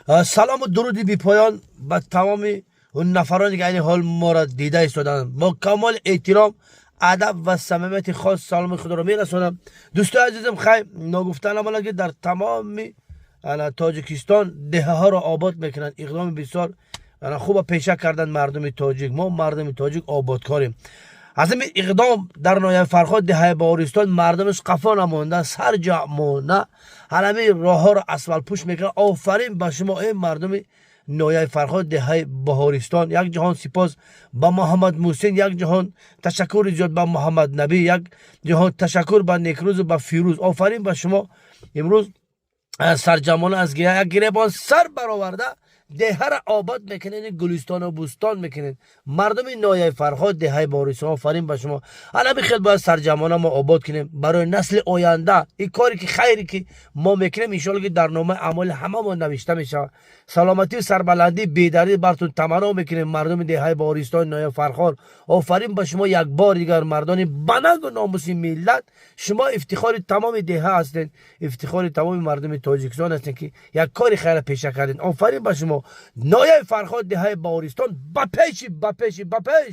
سلام و درودی بی پایان به تمام اون نفرانی که این حال ما را دیده ایستادند. با کمال احترام، ادب و صمیمیت خاص سلام خود را میرسانم. دوستان عزیزم، خیر نگفتن اولا که در تمام تاجیکستان دهه ها را آباد میکنند. اقدام بسیار خوب پیشه کردن مردم تاجیک. ما مردم تاجیک آبادکاریم. از این اقدام در نایه فرخاد دهه بهارستان مردمش قفا نمونده، سر جمعونه همه راه ها را اسفل پوش میکنه. آفرین به شما این مردم نایه فرخاد دهه بهارستان. یک جهان سپاس به محمد محسن، یک جهان تشکر زیاد به محمد نبی، یک جهان تشکر به نیکروز و به فیروز. آفرین به شما. امروز سرجمانه از یک گریبان سر برآورده دهه را آباد میکنین، گلستان و بوستان میکنین. مردم نایه فرخاد دهه بهارستان، آفرین به شما. حالا بخیر باید سرجمانه ما آباد کنیم برای نسل آینده. این کاری که خیری که ما میکنیم ان شاءالله که در نامه اعمال همه ما نوشته میشه. سلامتی و سربلندی بیداری براتون تمنا میکنیم مردم دهه بهارستان نایه فرخاد. آفرین به شما یک بار دیگر مردان بنگ و ناموس ملت. شما افتخار تمام دهه هستین، افتخار تمام مردم تاجیکستان هستین که یک کاری خیر پیشه کردین. آفرین به شما. نایه فرخاد دهه بهارستان. با پیش